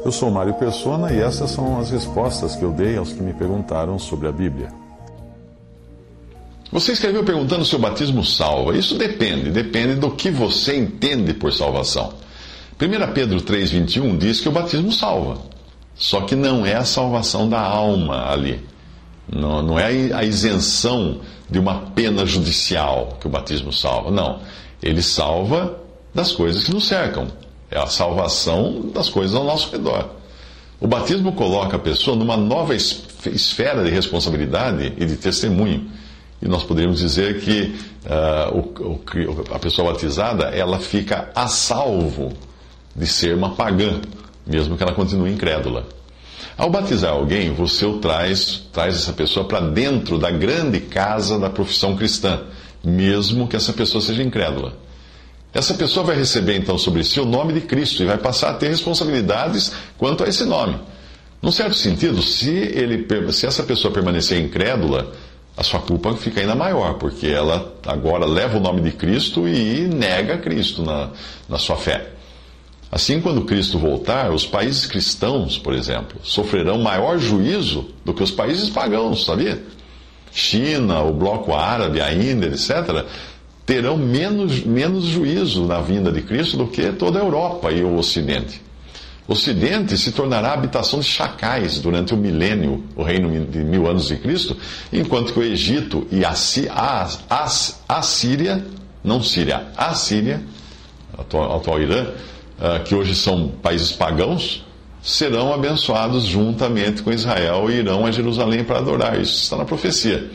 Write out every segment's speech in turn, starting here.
Eu sou Mário Persona e essas são as respostas que eu dei aos que me perguntaram sobre a Bíblia. Você escreveu perguntando se o batismo salva. Isso depende do que você entende por salvação. 1 Pedro 3,21 diz que o batismo salva. Só que não é a salvação da alma ali. Não é a isenção de uma pena judicial que o batismo salva. Não. Ele salva das coisas que nos cercam. É a salvação das coisas ao nosso redor. O batismo coloca a pessoa numa nova esfera de responsabilidade e de testemunho. E nós poderíamos dizer que a pessoa batizada, ela fica a salvo de ser uma pagã, mesmo que ela continue incrédula. Ao batizar alguém, você traz essa pessoa para dentro da grande casa da profissão cristã, mesmo que essa pessoa seja incrédula. Essa pessoa vai receber então sobre si o nome de Cristo e vai passar a ter responsabilidades quanto a esse nome. Num certo sentido, se essa pessoa permanecer incrédula, a sua culpa fica ainda maior, porque ela agora leva o nome de Cristo e nega Cristo na sua fé. Assim, quando Cristo voltar, os países cristãos, por exemplo, sofrerão maior juízo do que os países pagãos, sabia? China, o bloco árabe, a Índia, etc., terão menos juízo na vinda de Cristo do que toda a Europa e o Ocidente. O Ocidente se tornará habitação de chacais durante o milênio, o reino de 1000 anos de Cristo, enquanto que o Egito e a Síria, atual Irã, que hoje são países pagãos, serão abençoados juntamente com Israel e irão a Jerusalém para adorar. Isso está na profecia.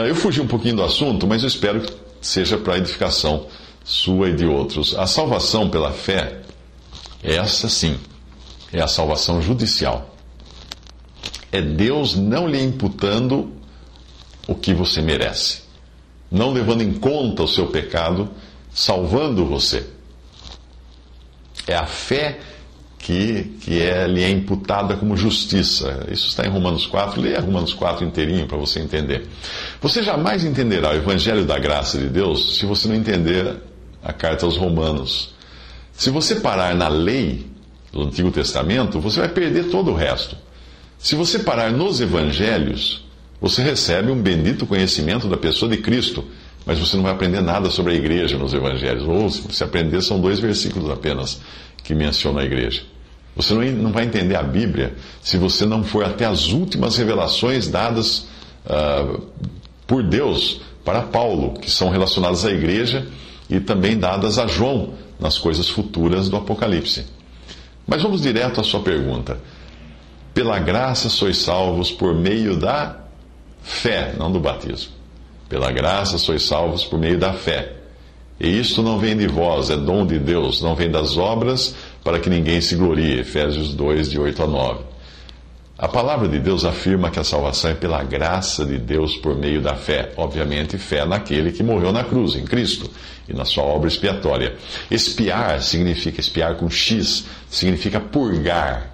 Eu fugi um pouquinho do assunto, mas eu espero que seja para a edificação sua e de outros. A salvação pela fé, essa sim, é a salvação judicial. É Deus não lhe imputando o que você merece, não levando em conta o seu pecado, salvando você. É a fé que lhe é imputada como justiça. Isso está em Romanos 4. Leia Romanos 4 inteirinho para você entender. Você jamais entenderá o Evangelho da graça de Deus se você não entender a carta aos Romanos. Se você parar na lei do Antigo Testamento, você vai perder todo o resto. Se você parar nos Evangelhos, você recebe um bendito conhecimento da pessoa de Cristo, mas você não vai aprender nada sobre a igreja nos Evangelhos. Ou, se você aprender, são 2 versículos apenas que mencionam a igreja. Você não vai entender a Bíblia se você não for até as últimas revelações dadas por Deus para Paulo, que são relacionadas à igreja e também dadas a João nas coisas futuras do Apocalipse. Mas vamos direto à sua pergunta. Pela graça sois salvos por meio da fé, não do batismo. Pela graça sois salvos por meio da fé. E isto não vem de vós, é dom de Deus, não vem das obras, para que ninguém se glorie. Efésios 2, de 8 a 9. A palavra de Deus afirma que a salvação é pela graça de Deus por meio da fé. Obviamente, fé naquele que morreu na cruz, em Cristo, e na sua obra expiatória. Expiar com X, significa purgar,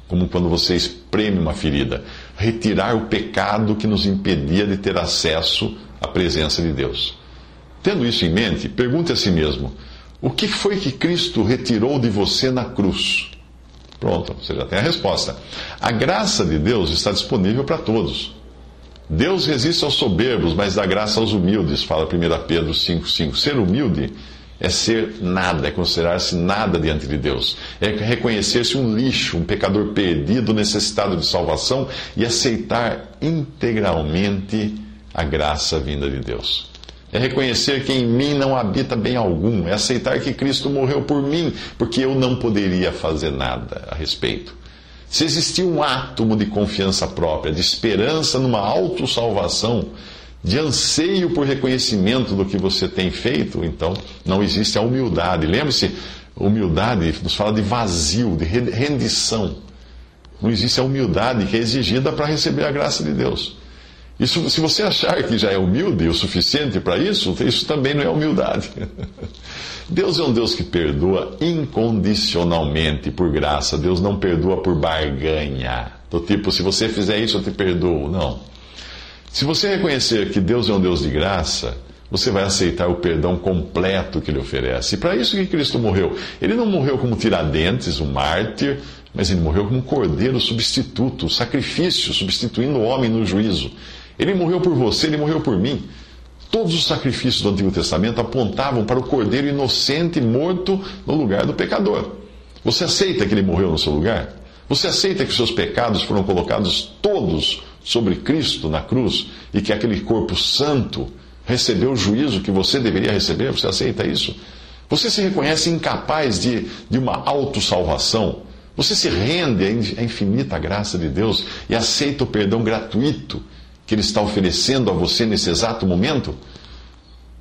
como quando você espreme uma ferida. Retirar o pecado que nos impedia de ter acesso à presença de Deus. Tendo isso em mente, pergunte a si mesmo: o que foi que Cristo retirou de você na cruz? Pronto, você já tem a resposta. A graça de Deus está disponível para todos. Deus resiste aos soberbos, mas dá graça aos humildes, fala 1 Pedro 5,5. Ser humilde é ser nada, é considerar-se nada diante de Deus. É reconhecer-se um lixo, um pecador perdido, necessitado de salvação e aceitar integralmente a graça vinda de Deus. É reconhecer que em mim não habita bem algum. É aceitar que Cristo morreu por mim, porque eu não poderia fazer nada a respeito. Se existir um átomo de confiança própria, de esperança numa autossalvação, de anseio por reconhecimento do que você tem feito, então não existe a humildade. Lembre-se, humildade nos fala de vazio, de rendição. Não existe a humildade que é exigida para receber a graça de Deus. Isso, se você achar que já é humilde o suficiente para isso, isso também não é humildade. Deus é um Deus que perdoa incondicionalmente, por graça. Deus não perdoa por barganha. Do tipo, se você fizer isso, eu te perdoo. Não. Se você reconhecer que Deus é um Deus de graça, você vai aceitar o perdão completo que Ele oferece. E para isso que Cristo morreu. Ele não morreu como Tiradentes, um mártir, mas Ele morreu como um cordeiro substituto, sacrifício, substituindo o homem no juízo. Ele morreu por você, Ele morreu por mim. Todos os sacrifícios do Antigo Testamento apontavam para o cordeiro inocente morto no lugar do pecador. Você aceita que Ele morreu no seu lugar? Você aceita que os seus pecados foram colocados todos sobre Cristo na cruz e que aquele corpo santo recebeu o juízo que você deveria receber? Você aceita isso? Você se reconhece incapaz de uma autossalvação? Você se rende à infinita graça de Deus e aceita o perdão gratuito que Ele está oferecendo a você nesse exato momento?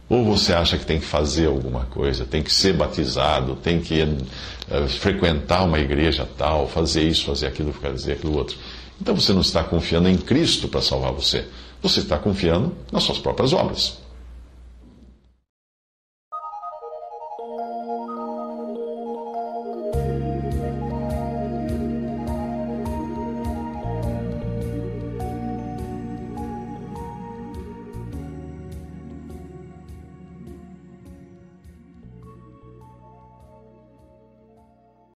Ou você acha que tem que fazer alguma coisa, tem que ser batizado, tem que frequentar uma igreja tal, fazer isso, fazer aquilo, fazer aquilo outro? Então você não está confiando em Cristo para salvar você. Você está confiando nas suas próprias obras.